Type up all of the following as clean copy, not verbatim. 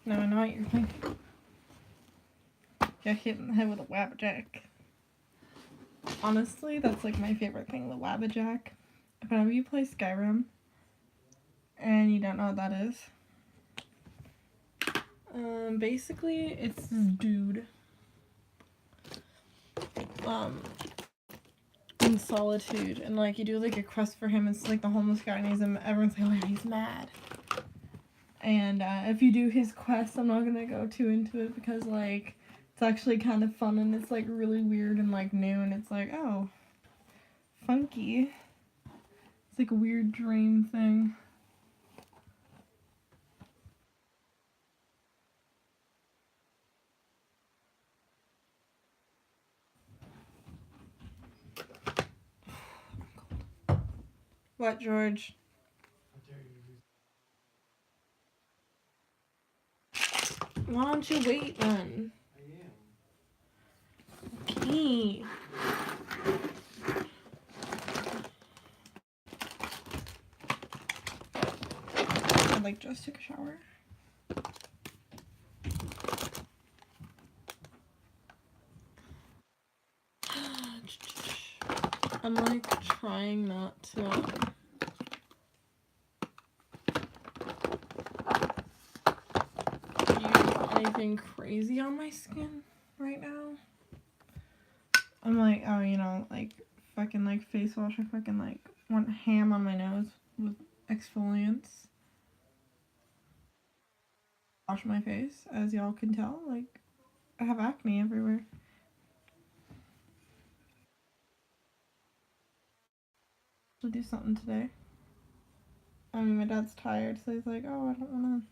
Now I know what you're thinking. Get hit in the head with a Wabbajack. Honestly, that's like my favorite thing, the Wabbajack. Whenever you play Skyrim and you don't know what that is, basically it's this dude in solitude, and like you do like a quest for him. It's like the homeless guy, and everyone's like, oh, he's mad. And if you do his quest, I'm not gonna go too into it because like it's actually kind of fun and it's like really weird and like new, and it's like, oh, funky. It's like a weird dream thing. What, George? Why don't you wait then? Okay. I like just took a shower. I'm like trying not to use anything crazy on my skin right now. I'm like, oh, you know, like fucking like face wash. I fucking like want ham on my nose with exfoliants. Wash my face, as y'all can tell. Like, I have acne everywhere. I'll do something today. I mean, my dad's tired, so he's like, oh, I don't want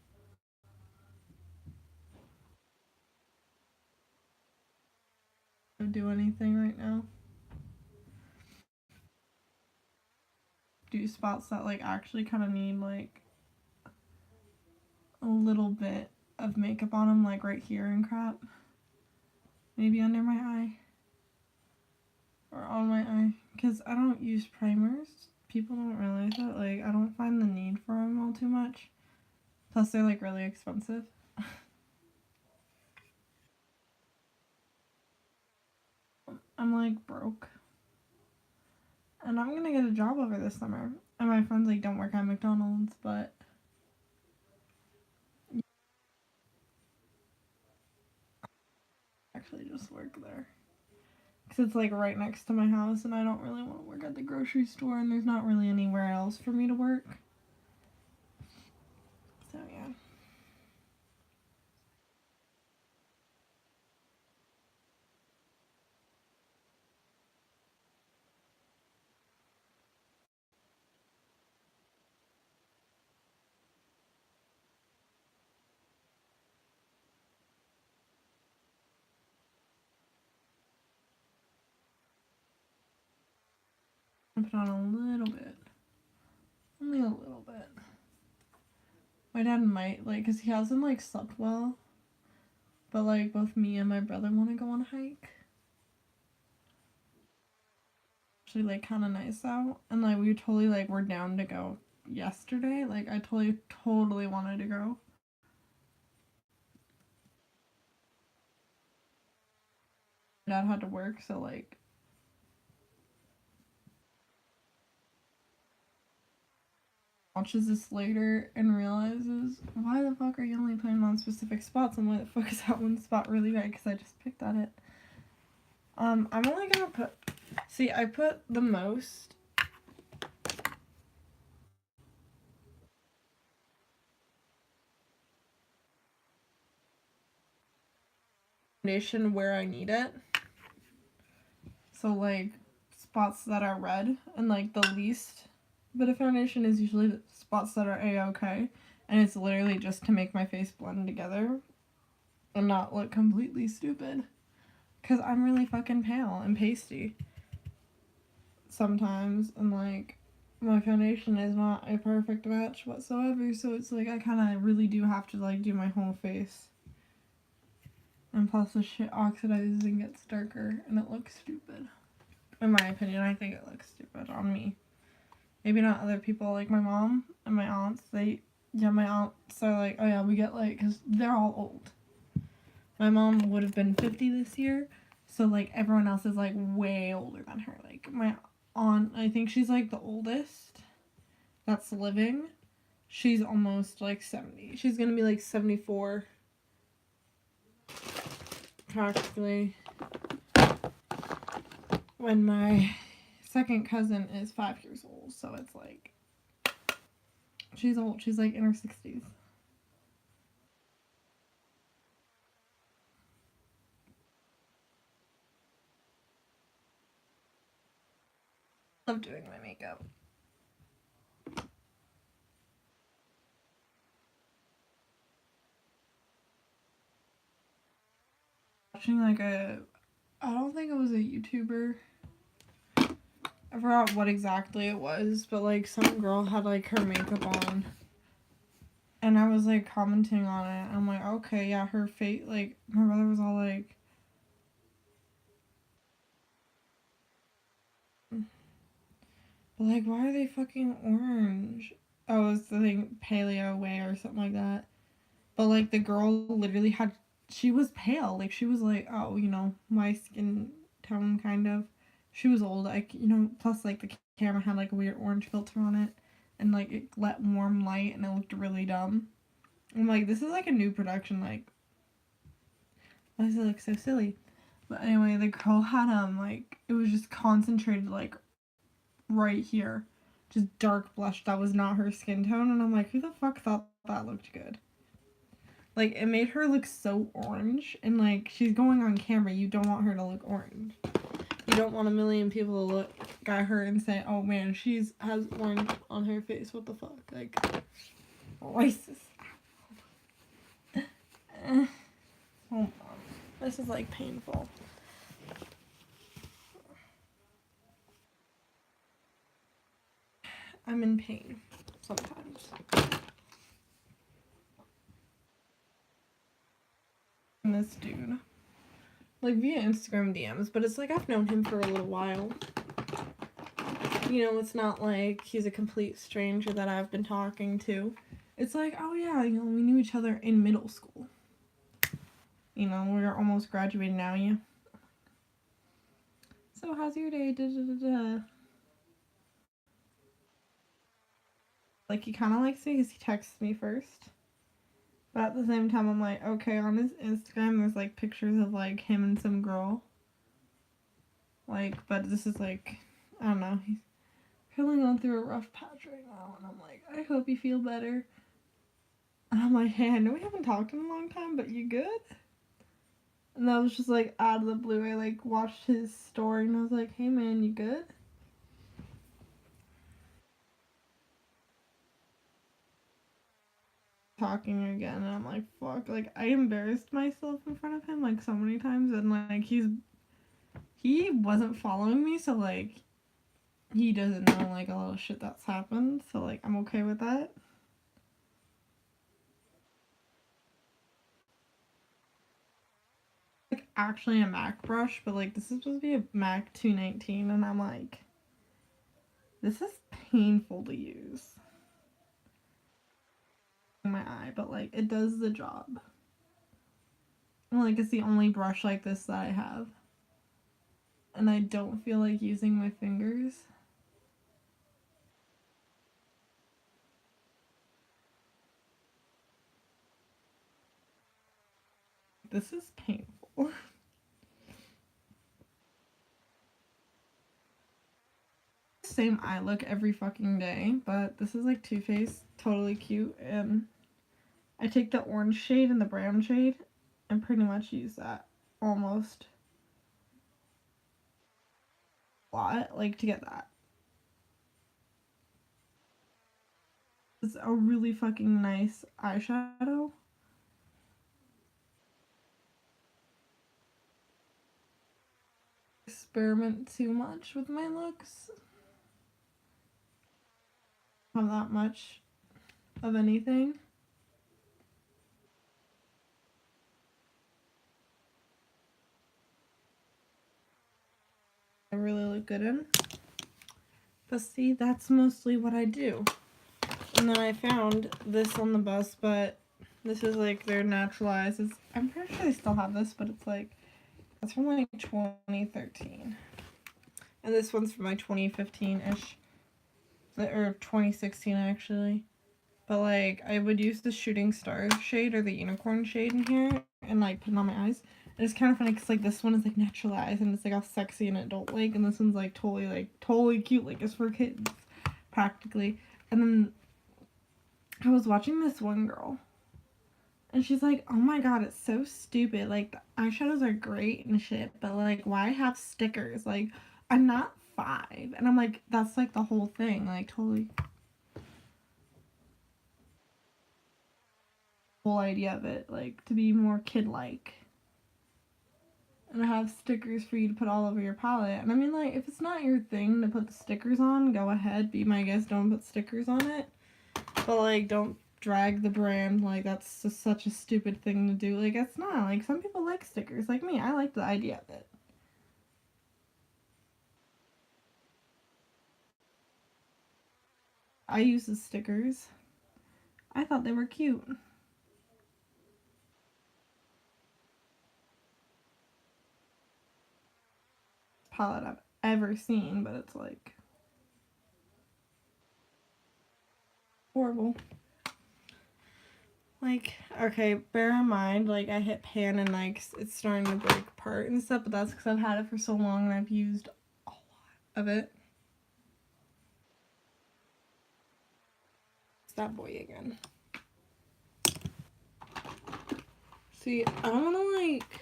to do anything right now. Do spots that like actually kind of need like a little bit of makeup on them, like right here and crap. Maybe under my eye or on my eye, because I don't use primers. People don't realize that. Like, I don't find the need for them all too much. Plus, they're like really expensive. I'm like broke, and I'm gonna get a job over this summer. And my friends like don't work at McDonald's, but actually just work there. Because it's like right next to my house, and I don't really want to work at the grocery store, and there's not really anywhere else for me to work. So yeah. I put on a little bit. Only a little bit. My dad might, like, because he hasn't, like, slept well. But, like, both me and my brother want to go on a hike. Actually, like, kind of nice out. And, like, we totally, like, were down to go yesterday. Like, I totally wanted to go. My dad had to work, so, like, watches this later and realizes, why the fuck are you only putting on specific spots, and why the fuck is that one spot really red? Because I just picked at it. I'm only gonna put, see, I put the most foundation where I need it. So like spots that are red, and like the least bit of foundation is usually the spots that are a-okay, and it's literally just to make my face blend together and not look completely stupid, because I'm really fucking pale and pasty sometimes, and like my foundation is not a perfect match whatsoever, so it's like I kind of really do have to like do my whole face. And plus the shit oxidizes and gets darker and it looks stupid. In my opinion, I think it looks stupid on me. Maybe not other people, like my mom and my aunts, they Yeah, my aunts are like, oh yeah, we get like, because they're all old. My mom would have been 50 this year, so like everyone else is like way older than her. Like my aunt, I think she's like the oldest that's living. She's almost like 70. She's gonna be like 74 practically when my second cousin is 5 years old. So it's like, she's old. She's like in her 60s. Love doing my makeup. Watching like I don't think it was a YouTuber. I forgot what exactly it was, but like some girl had like her makeup on. And I was like commenting on it. I'm like, okay, yeah, her face, like, my brother was all like, but like, why are they fucking orange? Oh, it's the thing, paleo way or something like that. But like, the girl literally had, she was pale. Like, she was like, oh, you know, my skin tone kind of. She was old, like, you know, plus like the camera had like a weird orange filter on it. And like, it let warm light and it looked really dumb. I'm like, this is like a new production, like, why does it look so silly? But anyway, the girl had like it was just concentrated like right here. Just dark blush that was not her skin tone, and I'm like, who the fuck thought that looked good? Like it made her look so orange, and like she's going on camera, you don't want her to look orange. You don't want a million people to look at her and say, oh man, she's has orange on her face, what the fuck? Like racist. Hold on. This is like painful. I'm in pain sometimes. And this dude, like via Instagram DMs, but it's like I've known him for a little while. You know, it's not like he's a complete stranger that I've been talking to. It's like, oh yeah, you know, we knew each other in middle school. You know, we're almost graduating now, yeah. So how's your day? Da, da, da, da. Like he kind of likes me because he texts me first. But at the same time, I'm like, okay, on his Instagram, there's like pictures of like him and some girl. Like, but this is like, I don't know. He's currently going through a rough patch right now, and I'm like, I hope you feel better. And I'm like, hey, I know we haven't talked in a long time, but you good? And that was just like out of the blue. I like watched his story and I was like, hey man, you good? Talking again, and I'm like, fuck. Like, I embarrassed myself in front of him like so many times, and like he wasn't following me, so like he doesn't know like a lot of shit that's happened, so like I'm okay with that. Like actually a Mac brush, but like this is supposed to be a Mac 219, and I'm like, this is painful to use. My eye, but like it does the job. And like it's the only brush like this that I have. And I don't feel like using my fingers. This is painful. Same eye look every fucking day, but this is like Too Faced, totally cute, and I take the orange shade and the brown shade and pretty much use that almost a lot, like to get that. It's a really fucking nice eyeshadow. Experiment too much with my looks. Not that much of anything. I really look good in. But see, that's mostly what I do. And then I found this on the bus, but this is like their naturalized. I'm pretty sure they still have this, but it's like, it's from like 2013. And this one's from like 2015-ish. Or 2016 actually. But like, I would use the shooting star shade or the unicorn shade in here and like put it on my eyes. And it's kind of funny because like this one is like naturalized and it's like all sexy and adult-like, and this one's like totally cute, like it's for kids practically. And then I was watching this one girl and she's like, oh my god, it's so stupid, like the eyeshadows are great and shit, but like why have stickers? Like, I'm not 5. And I'm like, that's like the whole thing, like totally whole idea of it, like to be more kid-like and have stickers for you to put all over your palette. And I mean, like, if it's not your thing to put the stickers on, go ahead, be my guest, don't put stickers on it. But like, don't drag the brand, like that's just such a stupid thing to do. Like, it's not, like some people like stickers, like me, I like the idea of it. I use the stickers. I thought they were cute. Palette I've ever seen, but it's like horrible. Like, okay, bear in mind, like, I hit pan and, like, it's starting to break apart and stuff, but that's because I've had it for so long and I've used a lot of it. It's that boy again. See, I don't want to, like...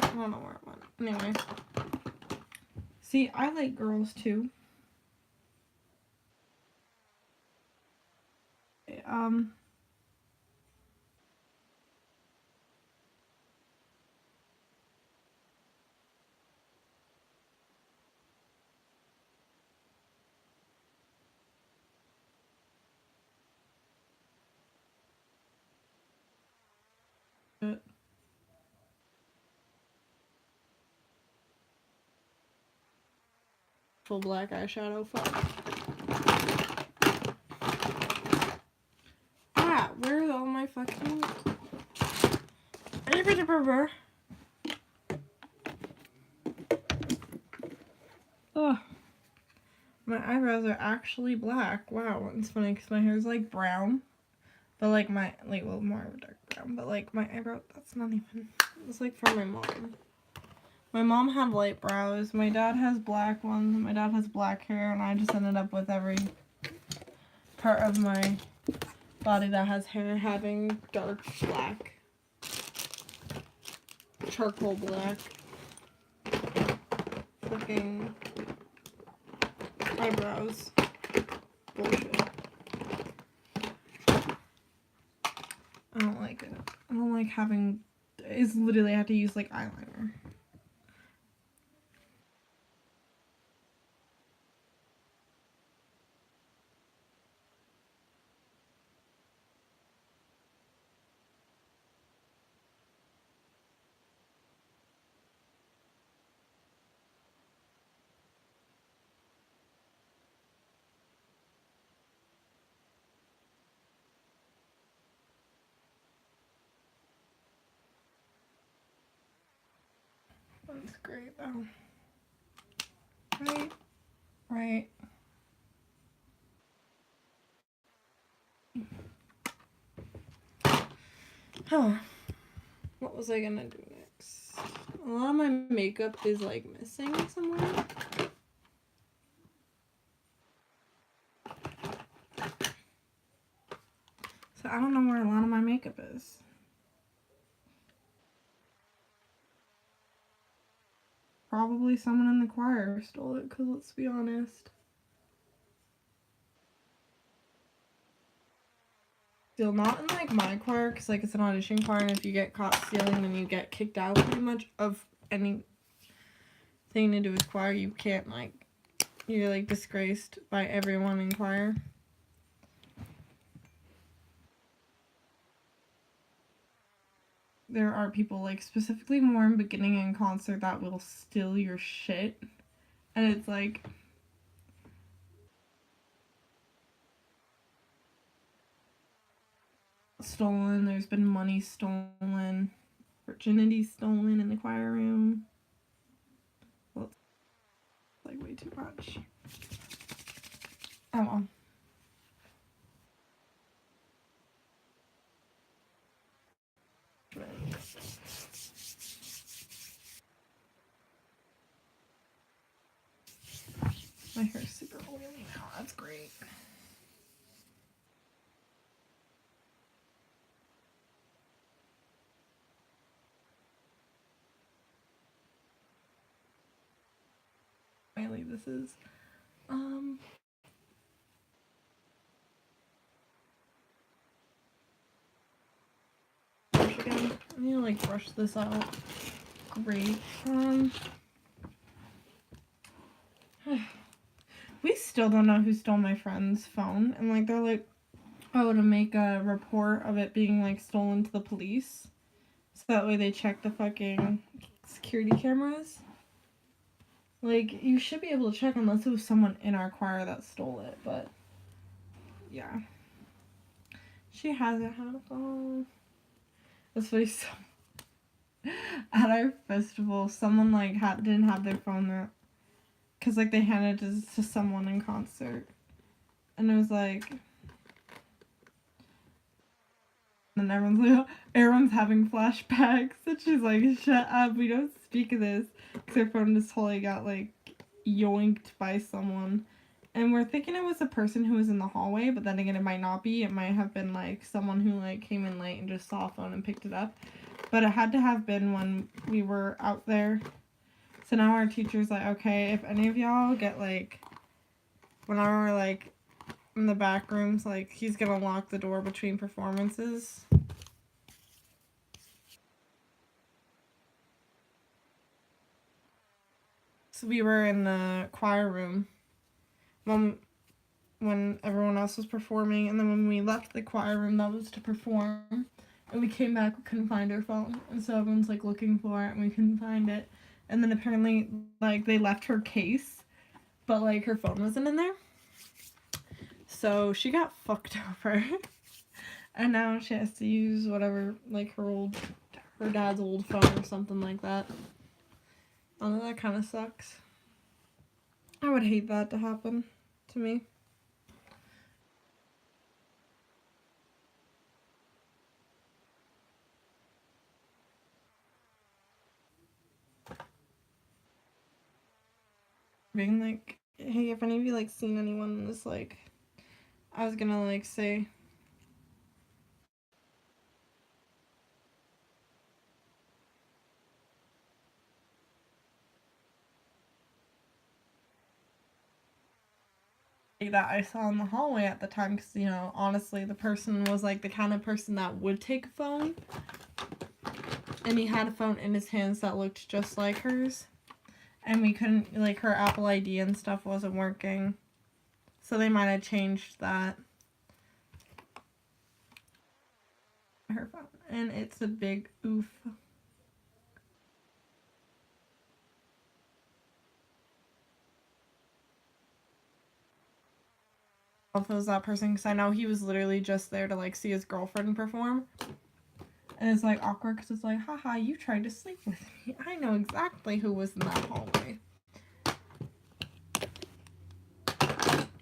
I don't know where it went. Anyway. See, I like girls, too. But full black eyeshadow, fuck. Ah, where's all my fucking... Ugh. My eyebrows are actually black. Wow, it's funny because my hair is like brown. But like my, like, well, more of a dark brown. But like my eyebrow, that's not even, it's like from my mom. My mom had light brows. My dad has black ones. My dad has black hair. And I just ended up with every part of my body that has hair having dark black. Charcoal black. Fucking eyebrows. Bullshit. I don't like it. I don't like having, it's literally I have to use like eyeliner. That's great though. Right? Right. Huh. What was I gonna do next? A lot of my makeup is like missing somewhere. So I don't know where a lot of my makeup is. Probably someone in the choir stole it, because let's be honest. Still not in like my choir, because like it's an audition choir, and if you get caught stealing, then you get kicked out pretty much of anything to do with choir. You can't like, you're like disgraced by everyone in choir. there are people, like, specifically more in beginning in concert that will steal your shit. And it's like, stolen, there's been money stolen, virginity stolen in the choir room. Well, it's like way too much. Oh well. My hair's super oily now. That's great. Finally, this is. Brush again. I need to like brush this out. Great. We still don't know who stole my friend's phone, and like they're like, oh, to make a report of it being like stolen to the police, so that way they check the fucking security cameras. Like, you should be able to check unless it was someone in our choir that stole it, but yeah. She hasn't had a phone. That's funny. So at our festival, someone like didn't have their phone there, cause like they handed it to someone in concert, and it was like, and everyone's like, oh, everyone's having flashbacks, and she's like, shut up, we don't speak of this, cause her phone just totally got like yoinked by someone. And we're thinking it was a person who was in the hallway, but then again, it might not be. It might have been like someone who like came in late and just saw a phone and picked it up. But it had to have been when we were out there. So now our teacher's like, okay, if any of y'all get like, whenever we're like in the back rooms, like he's gonna lock the door between performances. So we were in the choir room when everyone else was performing, and then when we left the choir room that was to perform, and we came back, we couldn't find her phone, and so everyone's like looking for it, and we couldn't find it, and then apparently like they left her case, but like her phone wasn't in there, so she got fucked over, and now she has to use whatever, like her dad's old phone or something like that. Oh, that kind of sucks. I would hate that to happen to me. Being like, hey, if any of you like seen anyone in this, like, I was gonna like say, that I saw in the hallway at the time, because you know, honestly, the person was like the kind of person that would take a phone, and he had a phone in his hands that looked just like hers, and we couldn't, like, her Apple ID and stuff wasn't working, so they might have changed that. Her phone, and it's a big oof. If it was that person, because I know he was literally just there to like see his girlfriend perform. And it's like awkward because it's like, haha, you tried to sleep with me. I know exactly who was in that hallway.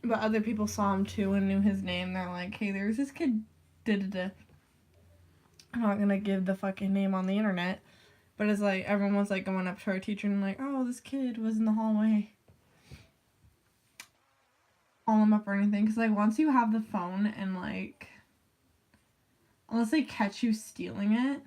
But other people saw him too and knew his name. They're like, hey, there's this kid. Da-da-da. I'm not gonna give the fucking name on the internet. But it's like, everyone was like going up to our teacher and like, oh, this kid was in the hallway. Call him up or anything. Because like, once you have the phone and like, unless they catch you stealing it,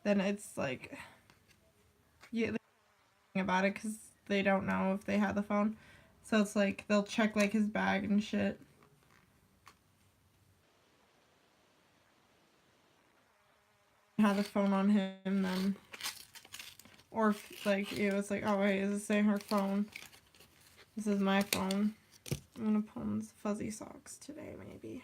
then it's like, yeah, about it because they don't know if they had the phone. So it's like they'll check like his bag and shit. Had the phone on him then. Or like it was like, oh wait, is this saying her phone? This is my phone. I'm gonna put on fuzzy socks today, maybe.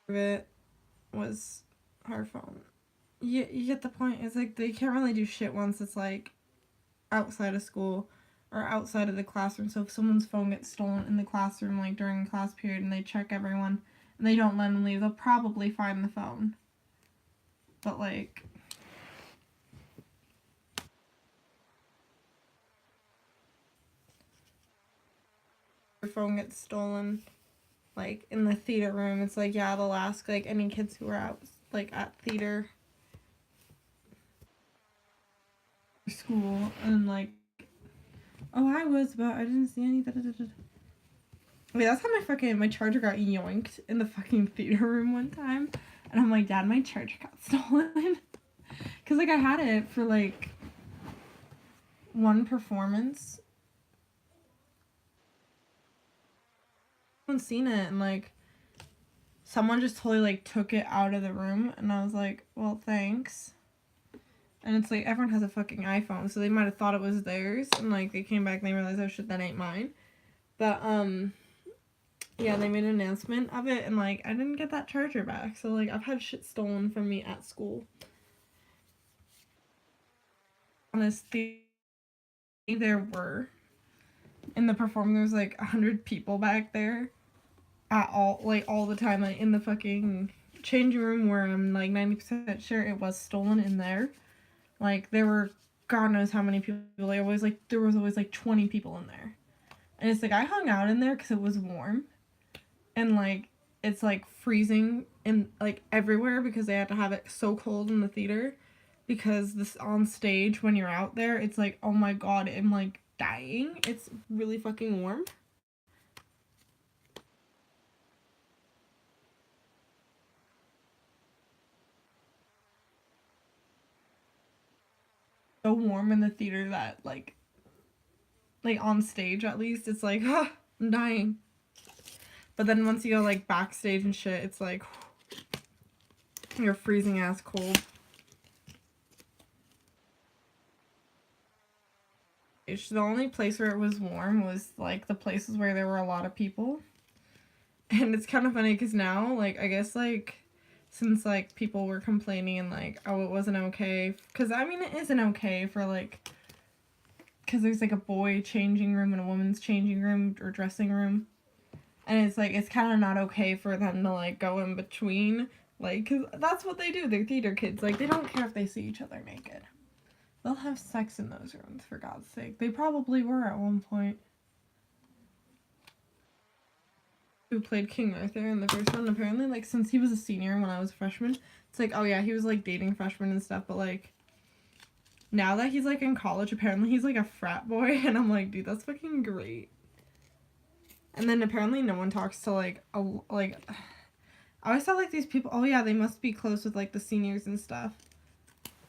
It was her phone. You get the point. It's like they can't really do shit once it's like outside of school or outside of the classroom. So if someone's phone gets stolen in the classroom, like during a class period, and they check everyone and they don't let them leave, they'll probably find the phone. But like, your phone gets stolen, like in the theater room, it's like, yeah, they'll ask like any kids who are out like at theater school and like, oh, I was, but I didn't see any. Wait, that's how my charger got yoinked in the fucking theater room one time, and I'm like, Dad, my charger got stolen, cause like I had it for like one performance. I haven't seen it, and like someone just totally like took it out of the room, and I was like, well, thanks. And it's like everyone has a fucking iPhone, so they might have thought it was theirs, and like they came back and they realized, oh shit, that ain't mine. But yeah, they made an announcement of it, and like I didn't get that charger back, so like I've had shit stolen from me at school. Honestly, there were in the performance, there was like 100 people back there at all the time, like in the fucking changing room where I'm like 90% sure it was stolen in there. Like there were God knows how many people. There was always like 20 people in there, and it's like I hung out in there because it was warm, and like it's like freezing in like everywhere because they had to have it so cold in the theater, because this on stage when you're out there, it's like, oh my God, I'm like dying. It's really fucking warm. So warm in the theater that like on stage at least it's like, ah, I'm dying. But then once you go like backstage and shit, it's like you're freezing ass cold. The only place where it was warm was like the places where there were a lot of people. And it's kind of funny because now, like, I guess like since like people were complaining and like, oh, it wasn't okay, because I mean it isn't okay for like, because there's like a boy changing room and a woman's changing room or dressing room, and it's like it's kind of not okay for them to like go in between, like, because that's what they do. They're theater kids, like they don't care if they see each other naked. They'll have sex in those rooms, for God's sake. They probably were at one point. Who played King Arthur in the first one, apparently, like, since he was a senior when I was a freshman, it's like, oh yeah, he was like dating freshmen and stuff, but like now that he's like in college, apparently he's like a frat boy, and I'm like, dude, that's fucking great. And then apparently no one talks to like I always thought like these people, oh yeah, they must be close with like the seniors and stuff.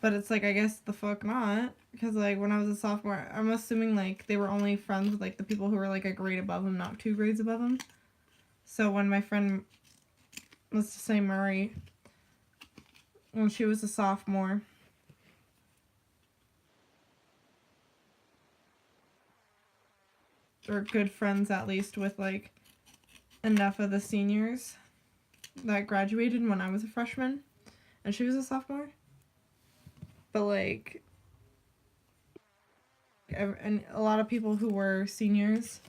But it's like, I guess the fuck not. Because like when I was a sophomore, I'm assuming like they were only friends with like the people who were like a grade above them, not 2 grades above them. So when my friend, let's just say Murray, when she was a sophomore, or good friends at least with like enough of the seniors that graduated when I was a freshman, and she was a sophomore. But like, and a lot of people who were seniors,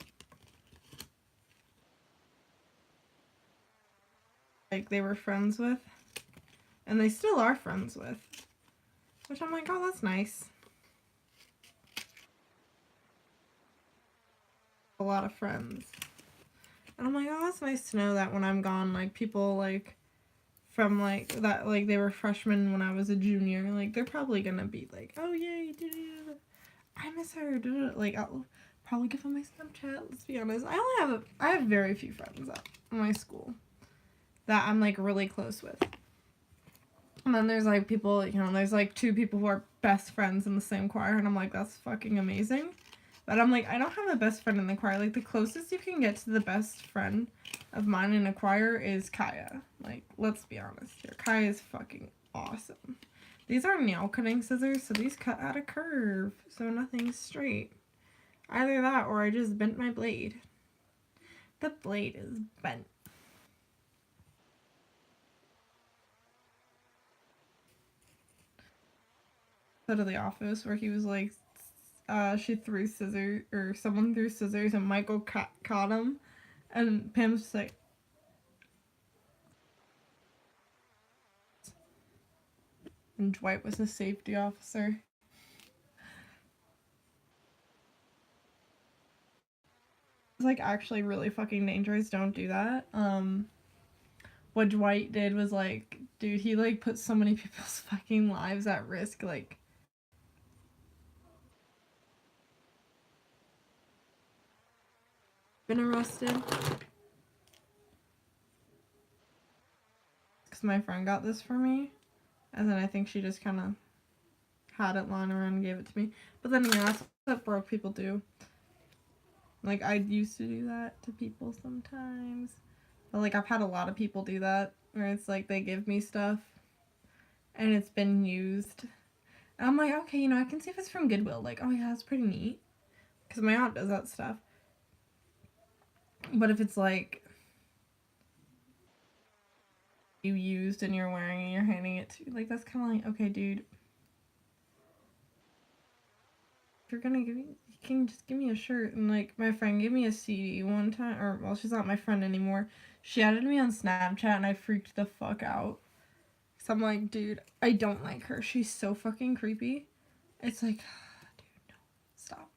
like they were friends with, and they still are friends with, which I'm like, oh, that's nice. A lot of friends, and I'm like, oh, that's nice to know that when I'm gone, like people like from like that, like they were freshmen when I was a junior, like they're probably gonna be like, oh yay, I miss her, like I'll probably give them my Snapchat. Let's be honest, I have very few friends at my school that I'm like really close with. And then there's like people, you know, there's like 2 people who are best friends in the same choir, and I'm like, that's fucking amazing. But I'm like, I don't have a best friend in the choir. Like, the closest you can get to the best friend of mine in a choir is Kaya. Like, let's be honest here. Kaya is fucking awesome. These are nail cutting scissors, so these cut at a curve, so nothing's straight. Either that or I just bent my blade. The blade is bent. Out of The Office where he was like, she threw scissors, or someone threw scissors and Michael caught him, and Pam's just like, and Dwight was a safety officer. It's like actually really fucking dangerous. Don't do that. What Dwight did was like, dude, he like put so many people's fucking lives at risk. Like, been arrested because my friend got this for me, and then I think she just kind of had it lying around and gave it to me. But then again, that's what broke people do. Like, I used to do that to people sometimes. But, like, I've had a lot of people do that, where it's like they give me stuff, and it's been used. And I'm like, okay, you know, I can see if it's from Goodwill. Like, oh yeah, that's pretty neat. Because my aunt does that stuff. But if it's like you used and you're wearing and you're handing it to, like, that's kind of like, okay, dude. If you're gonna give me, you can just give me a shirt. And like, my friend gave me a CD one time, or well, she's not my friend anymore. She added me on Snapchat and I freaked the fuck out. So I'm like, dude, I don't like her. She's so fucking creepy. It's like, dude, no, stop.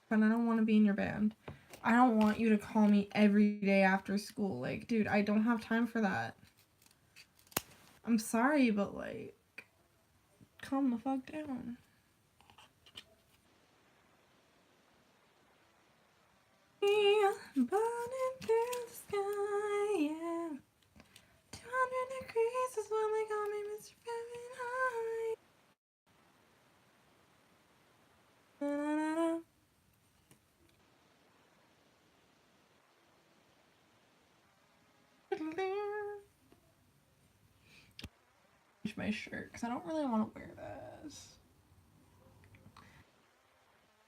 And I don't want to be in your band. I don't want you to call me every day after school. Like, dude, I don't have time for that. I'm sorry, but like, calm the fuck down. Burning through the sky, yeah. 200 degrees is what they call me, Mr. Fahrenheit. Change my shirt because I don't really want to wear this.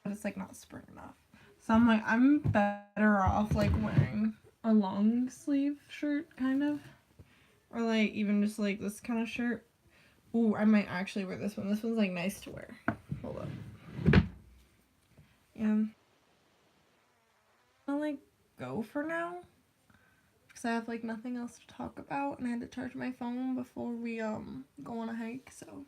But it's like not spring enough. So I'm like, I'm better off like wearing a long sleeve shirt, kind of. Or like even just like this kind of shirt. Ooh, I might actually wear this one. This one's like nice to wear. Hold up. Yeah. I'll like go for now. Because I have like nothing else to talk about and I had to charge my phone before we go on a hike, so